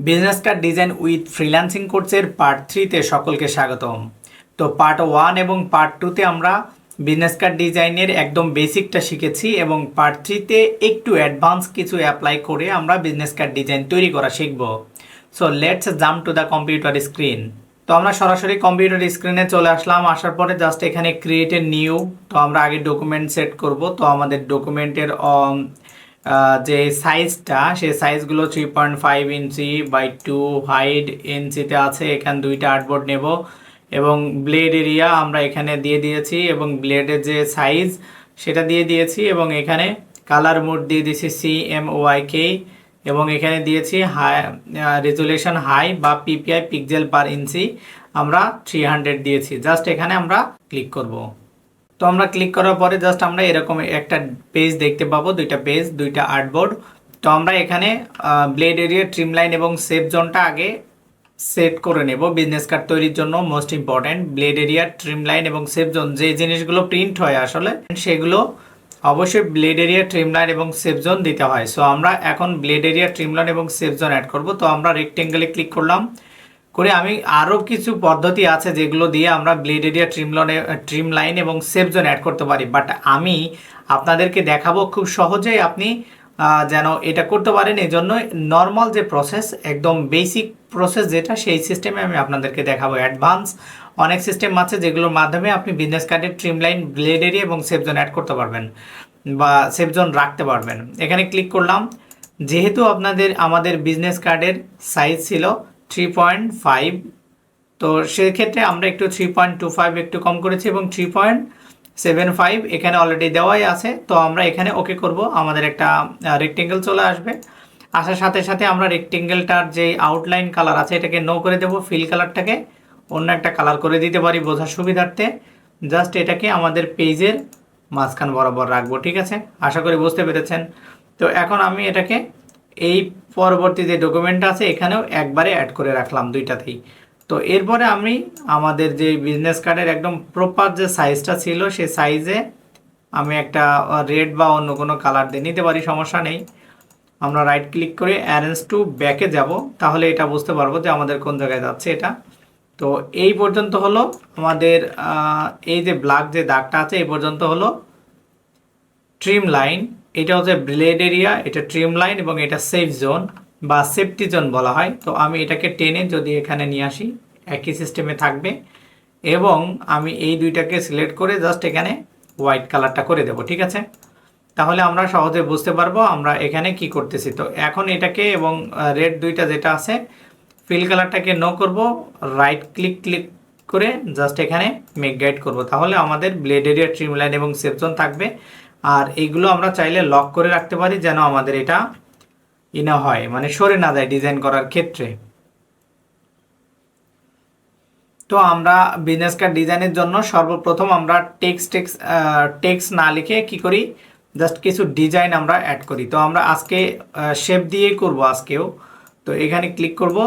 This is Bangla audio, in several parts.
Business card design with freelancing কোর্সের পার্ট 3তে সকলকে স্বাগতম। তো পার্ট 1 এবং পার্ট 2তে আমরা বিজনেস কার্ড ডিজাইনের একদম বেসিকটা শিখেছি এবং পার্ট 3তে একটু অ্যাডভান্স কিছু অ্যাপ্লাই করে আমরা বিজনেস কার্ড ডিজাইন তৈরি করা শিখব। So let's jump to the computer screen. তো আমরা সরাসরি কম্পিউটার স্ক্রিনে চলে আসলাম। আসার পরে জাস্ট এখানে ক্রিয়েট এ নিউ। তো আমরা আগে ডকুমেন্ট সেট করব। তো আমাদের ডকুমেন্টের যে সাইজটা সেই সাইজগুলো 3.5 ইঞ্চি বাই 2 হাইট ইঞ্চিতে আছে। এখানে দুইটা আর্টবোর্ড নেব এবং ব্লেড এরিয়া আমরা এখানে দিয়ে দিয়েছি এবং ব্লেডের যে সাইজ সেটা দিয়ে দিয়েছি এবং এখানে কালার মোড দিয়ে দিয়েছি CMYK এবং এখানে দিয়েছি হাই রেজুলেশন হাই বা PPI পিক্সেল পার ইঞ্চি আমরা 300 দিয়েছি। জাস্ট এখানে আমরা ক্লিক করব। তো আমরা ক্লিক করার পরে জাস্ট আমরা এরকম একটা পেজ দেখতে পাবো, দুইটা পেজ, দুইটা আর্টবোর্ড। তো আমরা এখানে ব্লেড এরিয়া, ট্রিম লাইন এবং সেভ জোনটা আগে সেট করে নেব বিজনেস কার্ড তৈরির জন্য। Most important blade area, trim line এবং সেভ জোন, যে জিনিসগুলো প্রিন্ট হয় আসলে সেগুলো অবশ্যই ব্লেড এরিয়া, ট্রিম লাইন এবং সেভ জোন দিতে হয়। সো আমরা এখন ব্লেড এরিয়া, ট্রিম লাইন এবং সেভ জোন অ্যাড করব। তো আমরা রেক্টেঙ্গেলে ক্লিক করলাম করে আমি আরও কিছু পদ্ধতি আছে যেগুলো দিয়ে আমরা ব্লেড এরিয়া, ট্রিম লাইন এবং সেভ জোন অ্যাড করতে পারি, বাট আমি আপনাদেরকে দেখাবো খুব সহজেই আপনি যেন এটা করতে পারেন। এই জন্য নর্মাল যে প্রসেস, একদম বেসিক প্রসেস যেটা, সেই সিস্টেমে আমি আপনাদেরকে দেখাবো। অ্যাডভান্স অনেক সিস্টেম আছে যেগুলোর মাধ্যমে আপনি বিজনেস কার্ডের ট্রিম লাইন, ব্লেড এরিয়া এবং সেভ জোন অ্যাড করতে পারবেন বা সেভ জোন রাখতে পারবেন। এখানে ক্লিক করলাম। যেহেতু আমাদের বিজনেস কার্ডের সাইজ ছিল 3.5, তো সেক্ষেত্রে আমরা একটু 3.25 একটু কম করেছি এবং 3.75 এখানে অলরেডি দেওয়াই আছে। তো আমরা এখানে ওকে করব। আমাদের একটা রেক্টেঙ্গেল চলে আসবে। আসার সাথে সাথে আমরা রেক্টেঙ্গেলটার যে আউটলাইন কালার আছে এটাকে নো করে দেব, ফিল কালারটাকে অন্য একটা কালার করে দিতে পারি বোঝার সুবিধার্থে। জাস্ট এটাকে আমাদের পেজের মাঝখান বরাবর রাখবো। ঠিক আছে, আশা করি বুঝতে পেরেছেন। তো এখন আমি এটাকে এই পরবর্তী যে ডকুমেন্ট আছে এখানেও একবারে অ্যাড করে রাখলাম দুইটাতেই। তো এরপরে আমি আমাদের যে বিজনেস কার্ডের একদম প্রপার যে সাইজটা ছিল সেই সাইজে আমি একটা রেড বা অন্য কোনো কালার দিয়ে নিতে পারি, সমস্যা নেই। আমরা রাইট ক্লিক করে অ্যারেঞ্জ টু ব্যাকে যাব, তাহলে এটা বুঝতে পারবো যে আমাদের কোন জায়গায় যাচ্ছে এটা। তো এই পর্যন্ত হলো আমাদের এই যে ব্ল্যাক যে দাগটা আছে এই পর্যন্ত হলো ট্রিম লাইন। এটা হচ্ছে ব্লেড এরিয়া, এটা ট্রিম লাইন এবং এটা সেফ জোন বা সেফটি জোন বলা হয়। তো আমি এটাকে টেনে যদি এখানে নিয়ে আসি একই সিস্টেমে থাকবে এবং আমি এই দুইটাকে সিলেক্ট করে জাস্ট এখানে হোয়াইট কালারটা করে দেব। ঠিক আছে, তাহলে আমরা সহজে বুঝতে পারবো আমরা এখানে কি করতেছি। তো এখন এটাকে এবং রেড দুইটা যেটা আছে ফিল কালারটাকে নো করব, রাইট ক্লিক করে জাস্ট এখানে মেক গাইড করব, তাহলে আমাদের ব্লেড এরিয়া, ট্রিম লাইন এবং সেফ জোন থাকবে। আর এইগুলো আমরা চাইলে লক করে রাখতে পারি যেন আমাদের এটা ইনা হয়, মানে সরে না যায় ডিজাইন করার ক্ষেত্রে। তো আমরা বিজনেস কার্ড ডিজাইনের জন্য সর্বপ্রথম আমরা টেক্সট না লিখে কি করি, জাস্ট কিছু ডিজাইন আমরা অ্যাড করি। তো আমরা আজকে শেপ দিয়েই করব আজকেও। তো এখানে ক্লিক করব,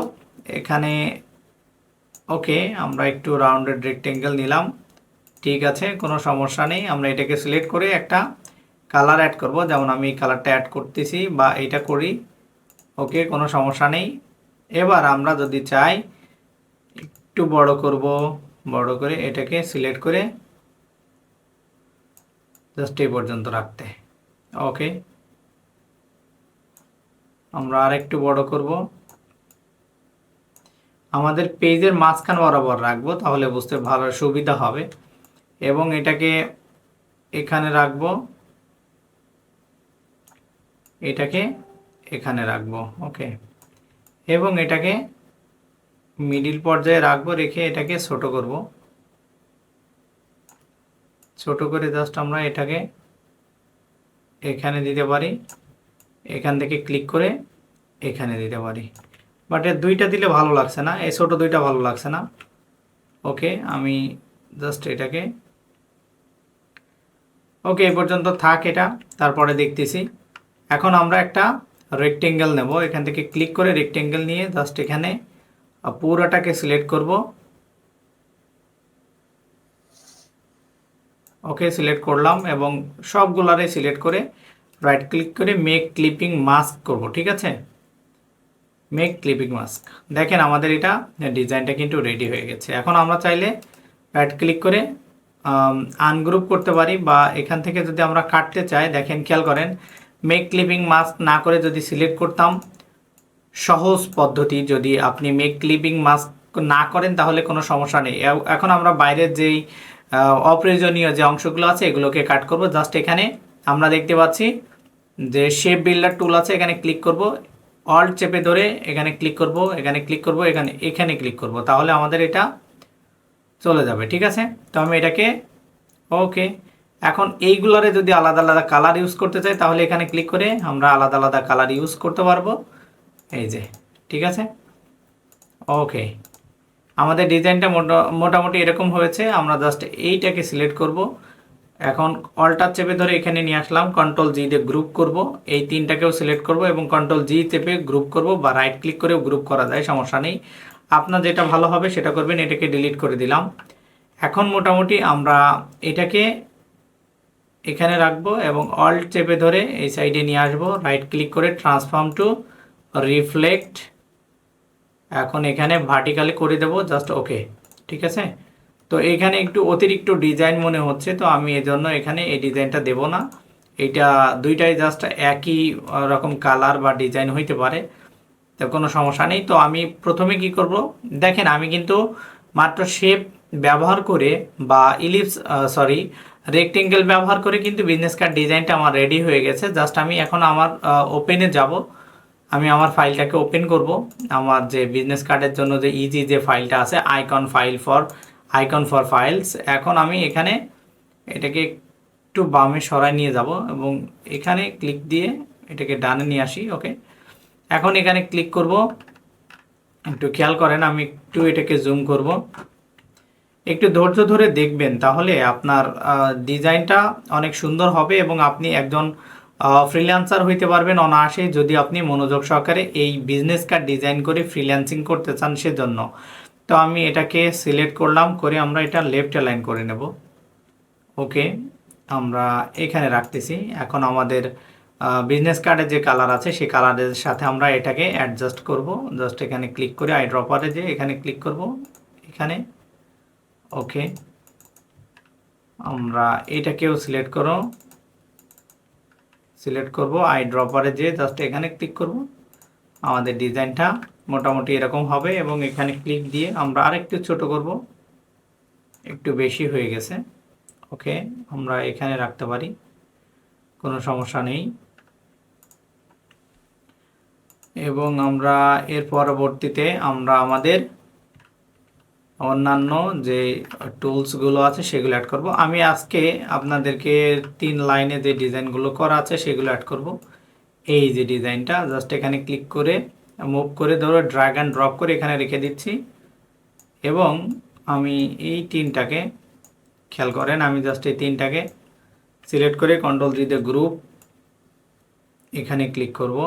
এখানে ওকে আমরা একটু রাউন্ডেড রেক্টেঙ্গেল নিলাম। ঠিক আছে, কোনো সমস্যা নেই। আমরা এটাকে সিলেক্ট করে একটা কালার অ্যাড করব, যেমন আমি কালারটা অ্যাড করতেছি বা এইটা করি। ওকে, কোনো সমস্যা নেই। এবার আমরা যদি চাই একটু বড় করব, বড় করে এটাকে সিলেক্ট করে জাস্ট এই পর্যন্ত রাখতে। ওকে, আমরা আর একটু বড় করব, আমাদের পেজের মাঝখান বরাবর রাখবো, তাহলে বুঝতে ভালো সুবিধা হবে। এবং এটাকে এখানে রাখবো, এটাকে এখানে রাখবো। ওকে, এবং এটাকে মিডিল পর্যায়ে রাখবো, রেখে এটাকে ছোট করব। ছোট করে জাস্ট আমরা এটাকে এখানে দিতে পারি, এখান থেকে ক্লিক করে এখানে দিতে পারি। বাট এর দুইটা দিলে ভালো লাগছে না, এই ছোট দুইটা ভালো লাগছে না। ওকে, আমি জাস্ট এটাকে ওকে এই পর্যন্ত থাক এটা, তারপরে দেখতেছি। এখন আমরা একটা রেক্টেঙ্গেল নেব, এখান থেকে ক্লিক করে রেক্টেঙ্গেল নিয়ে জাস্ট এখানে পুরোটাকে সিলেক্ট করব। ওকে, সিলেক্ট করলাম এবং সবগুলারে সিলেক্ট করে রাইট ক্লিক করে মেক ক্লিপিং মাস্ক করব। ঠিক আছে, মেক ক্লিপিং মাস্ক। দেখেন আমাদের এটা ডিজাইনটা কিন্তু রেডি হয়ে গেছে। এখন আমরা চাইলে রাইট ক্লিক করে আনগ্রুপ করতে পারি, বা এখান থেকে যদি আমরা কাটতে চাই, দেখেন খেয়াল করেন, মেক ক্লিপিং মাস্ক না করে যদি সিলেক্ট করতাম সহজ পদ্ধতি, যদি আপনি মেক ক্লিপিং মাস্ক না করেন তাহলে কোনো সমস্যা নেই। এখন আমরা বাইরের যেই অপ্রয়োজনীয় যে অংশগুলো আছে এগুলোকে কাট করব। জাস্ট এখানে আমরা দেখতে পাচ্ছি যে শেপ বিল্ডার টুল আছে, এখানে ক্লিক করব, অল্ট চেপে ধরে এখানে ক্লিক করব, এখানে ক্লিক করব, এখানে ক্লিক করব, তাহলে আমাদের এটা চলে যাবে। ঠিক আছে, তো আমি এটাকে ওকে। এখন এইগুলোরে যদি আলাদা আলাদা কালার ইউজ করতে চাই তাহলে এখানে ক্লিক করে আমরা আলাদা আলাদা কালার ইউজ করতে পারবো। এই যে, ঠিক আছে, ওকে। আমাদের ডিজাইনটা মোটামুটি এরকম হয়েছে। আমরা জাস্ট এইটাকে সিলেক্ট করব। এখন অল্টার চেপে ধরে এখানে নিয়ে আসলাম, কন্ট্রোল জি দিয়ে গ্রুপ করব, এই তিনটাকেও সিলেক্ট করব এবং কন্ট্রোল জি চেপে গ্রুপ করব, বা রাইট ক্লিক করেও গ্রুপ করা যায়, সমস্যা নেই। আপনার যেটা ভালো হবে সেটা করবেন। এটাকে ডিলিট করে দিলাম। এখন মোটামুটি আমরা এটাকে এখানে রাখবো এবং অল্ট চেপে ধরে এই সাইডে নিয়ে আসবো, রাইট ক্লিক করে ট্রান্সফর্ম টু রিফ্লেক্ট, এখন এখানে ভার্টিক্যালি করে দেব, জাস্ট ওকে। ঠিক আছে, তো এখানে একটু অতিরিক্ত ডিজাইন মনে হচ্ছে, তো আমি এজন্য এখানে এই ডিজাইনটা দেব না। এটা দুইটাই জাস্ট একই রকম কালার বা ডিজাইন হইতে পারে, তো কোনো সমস্যা নেই। তো আমি প্রথমে কি করব, দেখেন আমি কিন্তু মাত্র শেপ ব্যবহার করে বা ইলিপস সরি রেক্টেঙ্গেল ব্যবহার করে কিন্তু বিজনেস কার্ড ডিজাইনটা আমার রেডি হয়ে গেছে। জাস্ট আমি এখন আমার ওপেনে যাব, আমি আমার ফাইলটাকে ওপেন করব। আমার যে বিজনেস কার্ডের জন্য যে ইজি যে ফাইলটা আছে, আইকন ফর ফাইলস, এখন আমি এখানে এটাকে একটু বামে সরাই নিয়ে যাব এবং এখানে ক্লিক দিয়ে এটাকে ডানে নিয়ে আসি। ওকে, এখন এখানে ক্লিক করব, একটু খেয়াল করেন, আমি একটু এটাকে জুম করব, একটু ধৈর্য ধরে দেখবেন, তাহলে আপনার ডিজাইনটা অনেক সুন্দর হবে এবং আপনি একজন ফ্রিল্যান্সার হইতে পারবেন অনায়াসে, যদি আপনি মনোযোগ সহকারে এই বিজনেস কার্ড ডিজাইন করে ফ্রিল্যান্সিং করতে চান সেজন্য। তো আমি এটাকে সিলেক্ট করলাম, করে আমরা এটা লেফট অ্যালাইন করে নেব। ওকে, আমরা এখানে রাখতেছি। এখন আমাদের বিজনেস কার্ডের যে কালার আছে সেই কালারের সাথে আমরা এটাকে অ্যাডজাস্ট করব। জাস্ট এখানে ক্লিক করে আই ড্রপারে যে এখানে ক্লিক করব, এখানে ওকে। আমরা এটাকেও সিলেক্ট করব, আই ড্রপারে যে জাস্ট এখানে ক্লিক করব, আমাদের ডিজাইনটা মোটামুটি এরকম হবে এবং এখানে ক্লিক দিয়ে আমরা আরেকটু ছোট করব, একটু বেশি হয়ে গেছে। ওকে, আমরা এখানে রাখতে পারি, কোনো সমস্যা নেই। এবং আমরা এর পরবর্তীতে আমরা আমাদের অন্যান্য যে টুলসগুলো আছে সেগুলো অ্যাড করব। আমি আজকে আপনাদেরকে 3 লাইনে যে ডিজাইনগুলো করা আছে সেগুলো অ্যাড করব। এই যে ডিজাইনটা জাস্ট এখানে ক্লিক করে মুভ করে ধরো ড্র্যাগ অ্যান্ড ড্রপ করে এখানে রেখে দিচ্ছি এবং আমি এই তিনটাকে খেয়াল করেন, আমি জাস্ট এই তিনটাকে সিলেক্ট করে কন্ট্রোল জি দিয়ে গ্রুপ এখানে ক্লিক করব।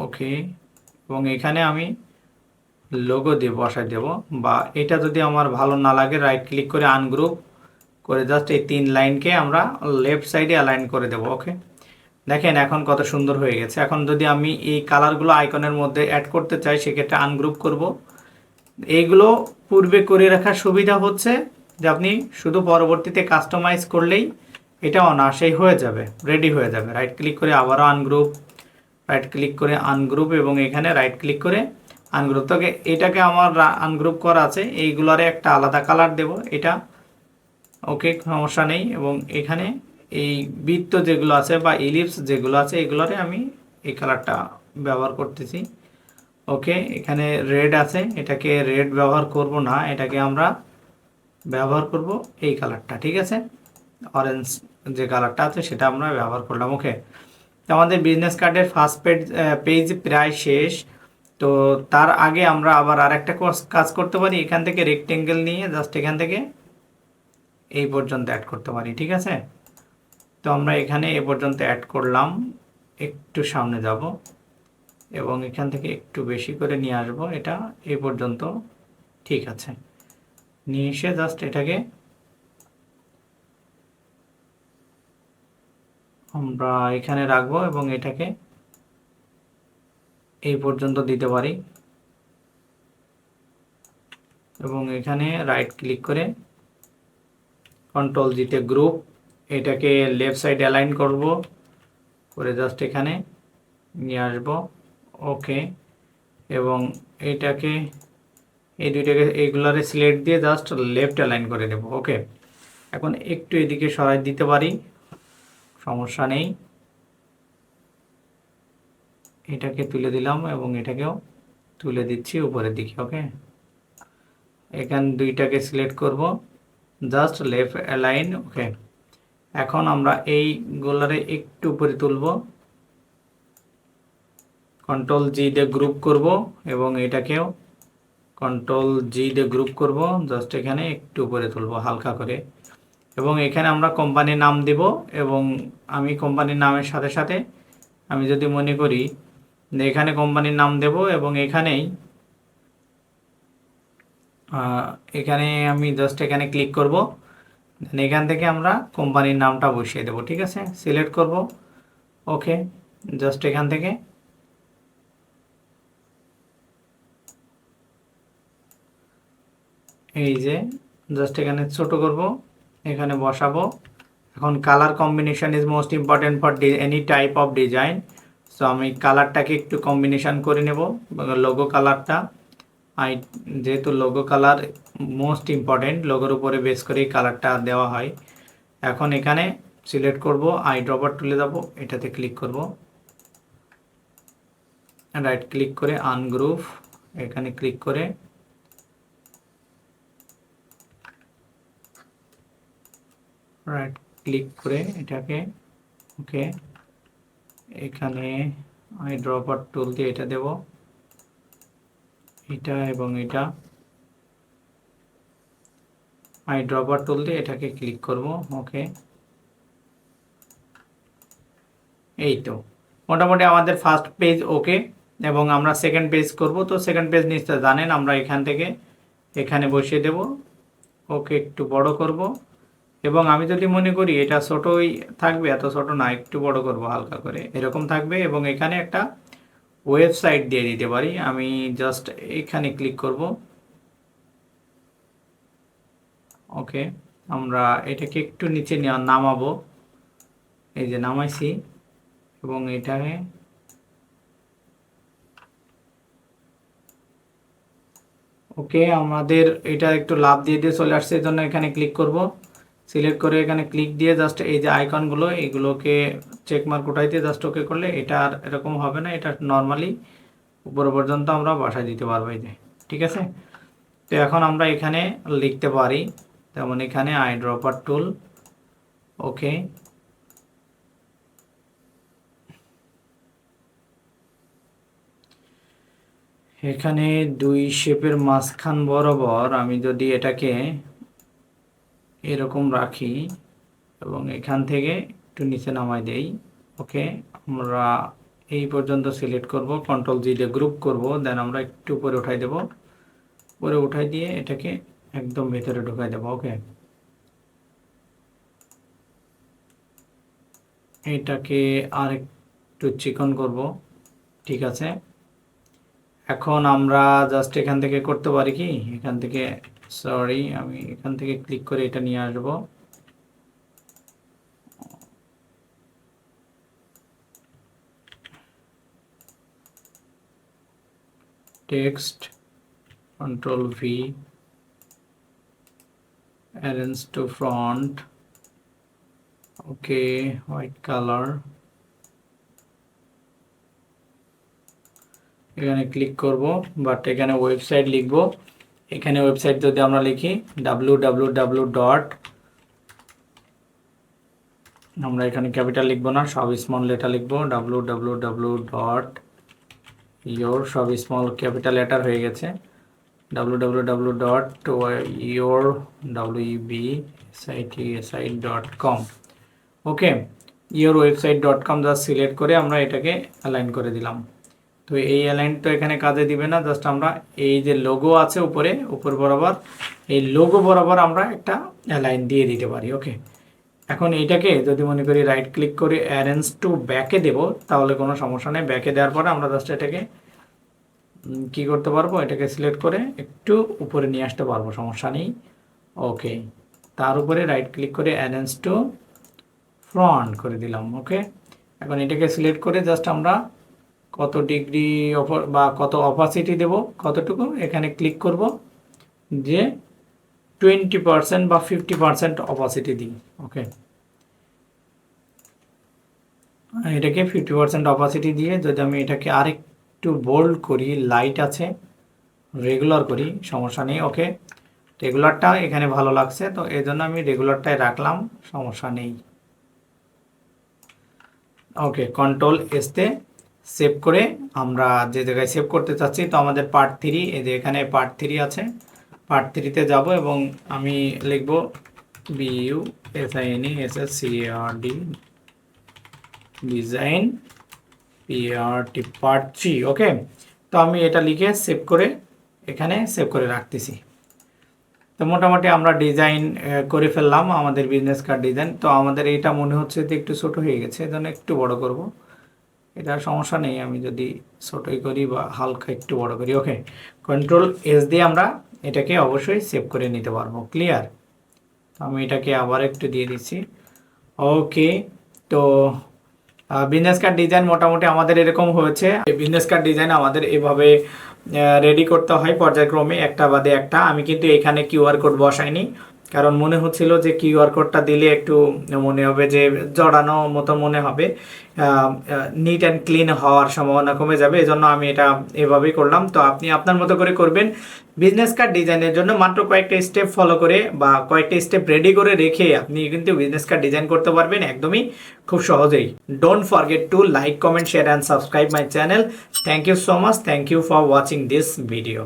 ওকে, এবং এখানে আমি লোগো দিয়ে বসাই দেব, বা এটা যদি আমার ভালো না লাগে রাইট ক্লিক করে আনগ্রুপ করে জাস্ট এই 3 লাইনকে আমরা লেফট সাইডে অ্যালাইন করে দেব। ওকে, দেখেন এখন কত সুন্দর হয়ে গেছে। এখন যদি আমি এই কালারগুলো আইকনের মধ্যে অ্যাড করতে চাই সেক্ষেত্রে আনগ্রুপ করব। এইগুলো পূর্বে করে রাখার সুবিধা হচ্ছে যে আপনি শুধু পরবর্তীতে কাস্টমাইজ করলেই এটা অনায়াসেই হয়ে যাবে, রেডি হয়ে যাবে। রাইট ক্লিক করে আবারও আনগ্রুপ, রাইট ক্লিক করে আনগ্রুপ এবং এখানে রাইট ক্লিক করে আনগ্রুপ। তো এটাকে আমার আনগ্রুপ করা আছে, এইগুলোরে একটা আলাদা কালার দেব, এটা ওকে, সমস্যা নেই। এবং এখানে এই বৃত্ত যেগুলো আছে বা ইলিপস যেগুলো আছে এগুলোরে আমি এই কালারটা ব্যবহার করতেছি। ওকে, এখানে রেড আছে, এটাকে রেড ব্যবহার করব না, এটাকে আমরা ব্যবহার করব এই কালারটা। ঠিক আছে, অরেঞ্জ যে কালারটা আছে সেটা আমরা ব্যবহার করলাম। ওকে, তো আমাদের বিজনেস কার্ডের ফার্স্ট পেজ প্রায় শেষ। তো তার আগে আমরা আবার আরেকটা কাজ করতে পারি, এখান থেকে রেক্টেঙ্গেল নিয়ে জাস্ট এখান থেকে এই পর্যন্ত অ্যাড করতে পারি। ঠিক আছে, তো আমরা এখানে এ পর্যন্ত অ্যাড করলাম, একটু সামনে যাব এবং এখান থেকে একটু বেশি করে নিয়ে আসব, এটা এই পর্যন্ত। ঠিক আছে, নিয়ে এসে জাস্ট এটাকে আমরা এখানে রাখবো এবং এটাকে এই পর্যন্ত দিতে পারি এবং এখানে রাইট ক্লিক করে কন্ট্রোল জিতে গ্রুপ, এটাকে লেফট সাইড অ্যালাইন করব করে জাস্ট এখানে নিয়ে আসবো। ওকে, এবং এটাকে এই দুইটাকে এইগুলারে সিলেক্ট দিয়ে জাস্ট লেফট অ্যালাইন করে দেব। ওকে, এখন একটু এদিকে সরাই দিতে পারি, সমস্যা নেই। এটাকে তুলে দিলাম এবং এটাকেও তুলে দিচ্ছি উপরের দিকে। ওকে, এখান দুইটাকে সিলেক্ট করব, জাস্ট লেফট অ্যালাইন। ওকে, এখন আমরা এইগুলারে একটু উপরে তুলব, কন্ট্রোল জি দিয়ে গ্রুপ করব এবং এটাকেও কন্ট্রোল জি দিয়ে গ্রুপ করব, জাস্ট এখানে একটু উপরে তুলব হালকা করে এবং এখানে আমরা কোম্পানির নাম দেব এবং আমি কোম্পানির নামের সাথে সাথে আমি যদি মনে করি যে এখানে কোম্পানির নাম দেব এবং এখানেই এখানে আমি জাস্ট এখানে ক্লিক করব, এখান থেকে আমরা কোম্পানির নামটা বসিয়ে দেব। ঠিক আছে, সিলেক্ট করব। ওকে, জাস্ট এখান থেকে এই যে জাস্ট এখানে ছোট করব, এখানে বসাবো। এখন colour combination is most important for any type of design. So আমি কালারটাকে একটু কম্বিনেশন করে নেব, লোগো কালারটা। যেহেতু লোগো কালার মোস্ট ইম্পর্টেন্ট, লোগোর উপরে বেস করে কালারটা দেওয়া হয়। এখন এখানে সিলেক্ট করব, আই ড্রপার তুলে যাব, এটাতে ক্লিক করব, রাইট ক্লিক করে আনগ্রুপ, এখানে ক্লিক করে রাইট ক্লিক করে এটাকে ওকে, এখানে আই ড্রপার টুল দিয়ে এটা দেব, এটা এবং এটা আই ড্রপার টুল দিয়ে এটাকে ক্লিক করব। ওকে, এই তো মোটামুটি আমাদের ফার্স্ট পেজ ওকে, এবং আমরা সেকেন্ড পেজ করব। তো সেকেন্ড পেজ নিশ্চয় জানেন, আমরা এখান থেকে এখানে বসিয়ে দেব। ওকে, একটু বড় করব এবং আমি যদি মনে করি এটা ছোটই থাকবে, এত ছোট না, একটু বড় করব হালকা করে, এরকম থাকবে এবং এখানে একটা ওয়েবসাইট দিয়ে দিতে পারি। আমি জাস্ট এখানে ক্লিক করব। ওকে, আমরা এটাকে একটু নিচে নামাবো, এই যে নামাইছি এবং এটাকে ওকে, আমাদের এটা একটু লাভ দিয়ে দিয়ে চলে আসছে, এই জন্য এখানে ক্লিক করব, সিলেক্ট করে এখানে ক্লিক দিয়ে জাস্ট এই যে আইকনগুলো এইগুলোকে চেক মার্ক উঠাই দিয়ে জাস্ট ওকে করলে এটা আর এরকম হবে না, এটা নর্মালি উপর পর্যন্ত আমরা বসাই দিতে পারবো। এই যে ঠিক আছে। তো এখন আমরা এখানে লিখতে পারি, যেমন এখানে আই ড্রপার টুল। ওকে, এখানে দুই শেপের মাঝখান বরাবর আমি যদি এটাকে এরকম রাখি এবং এখান থেকে একটু নিচে নামাই দেই। ওকে, আমরা এই পর্যন্ত সিলেক্ট করব, কন্ট্রোল জি দিয়ে গ্রুপ করব, দেন আমরা একটু উপরে উঠাই দেব, উপরে উঠাই দিয়ে এটাকে একদম ভেতরে ঢুকাই দেব। ওকে, এটাকে আর একটু চিকন করব। ঠিক আছে, এখন আমরা জাস্ট এখান থেকে করতে পারি কি, এখান থেকে সরি আমি এখান থেকে ক্লিক করে এটা নিয়ে আসব। Text, control V, arrange to front, okay, white colour, এখানে ক্লিক করব, বাট এখানে ওয়েবসাইট লিখব। এখানে ওয়েবসাইট যদি আমরা লিখি www ডট, আমরা এখানে ক্যাপিটাল লিখব না, সব স্মল লেটার লিখব, www ডট ইয়োর, সব স্মল ক্যাপিটাল লেটার হয়ে গেছে, www dot your website.com। Okay, your website.com just select করে আমরা এটাকে অ্যালাইন করে দিলাম। তো এই অ্যালাইন তো এখানে কাজে দিবে না, জাস্ট আমরা এই যে লোগো আছে উপর বরাবর, এই লোগো বরাবর আমরা একটা অ্যালাইন দিয়ে দিতে পারি। ওকে, এখন এইটাকে যদি মনে করি রাইট ক্লিক করে অ্যারেঞ্জ টু ব্যাকে দেব, তাহলে কোনো সমস্যা নেই। ব্যাকে দেওয়ার পরে আমরা জাস্ট এটাকে কি করতে পারবো, এটাকে সিলেক্ট করে একটু উপরে নিয়ে আসতে পারবো, সমস্যা নেই। ওকে, তার উপরে রাইট ক্লিক করে অ্যারেঞ্জ টু ফ্রন্ট করে দিলাম। ওকে, এখন এটাকে সিলেক্ট করে জাস্ট আমরা কত ডিগ্রি বা কত অপাসিটি দেব, কতটুকু এখানে ক্লিক করব যে 20% বা 50% অপাসিটি দিই। ওকে, এটাকে 50% অপাসিটি দিয়ে যদি আমি এটাকে আরেকটু বোল্ড করি, লাইট আছে, রেগুলার করি, সমস্যা নেই। ওকে, রেগুলারটা এখানে ভালো লাগছে, তো এই জন্য আমি রেগুলারটাই রাখলাম, সমস্যা নেই। ওকে, কন্ট্রোল এসতে সেভ করে আমরা যে জায়গায় সেভ করতে চাচ্ছি, তো আমাদের পার্ট 3, এই যে এখানে পার্ট 3 আছে, পার্ট 3-তে যাব এবং আমি লিখব BUSINESSCARD ডিজাইন PRT পার্ট 3। ওকে, তো আমি এটা লিখে সেভ করে এখানে সেভ করে রাখতেছি। তো মোটামুটি আমরা ডিজাইন করে ফেললাম আমাদের বিজনেস কার্ড ডিজাইন। তো আমাদের এটা মনে হচ্ছে যে একটু ছোট হয়ে গেছে, এজন্য একটু বড় করব। এটার সমস্যা নেই, আমি যদি ছোটই করি বা হালকা একটু বড় করি। ওকে, কন্ট্রোল এস দিয়ে আমরা এটাকে অবশ্যই সেভ করে নিতে পারবো। ক্লিয়ার? আমি এটাকে আবার একটু দিয়ে দিচ্ছি। ওকে, তো বিজনেস কার্ড ডিজাইন মোটামুটি আমাদের এরকম হয়েছে। বিজনেস কার্ড ডিজাইন আমাদের এভাবে রেডি করতে হয় পর্যায়ক্রমে, একটা বাদে একটা। আমি কিন্তু এখানে কিউআর কোড বসাইনি, কারণ মনে হচ্ছিল যে কিউআর কোডটা দিলে একটু মনে হবে যে জড়ানো মতো মনে হবে, নিট অ্যান্ড ক্লিন হওয়ার সম্ভাবনা কমে যাবে, এজন্য আমি এটা এভাবেই করলাম। তো আপনি আপনার মতো করে করবেন। বিজনেস কার্ড ডিজাইনের জন্য মাত্র কয়েকটা স্টেপ ফলো করে বা কয়েকটা স্টেপ রেডি করে রেখে আপনি কিন্তু বিজনেস কার্ড ডিজাইন করতে পারবেন একদমই খুব সহজেই। Don't forget to like, comment, share and subscribe my channel. Thank you so much, thank you for watching this video.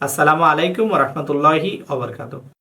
আসসালামু আলাইকুম ওয়া রাহমাতুল্লাহি ওয়া বারাকাতুহু।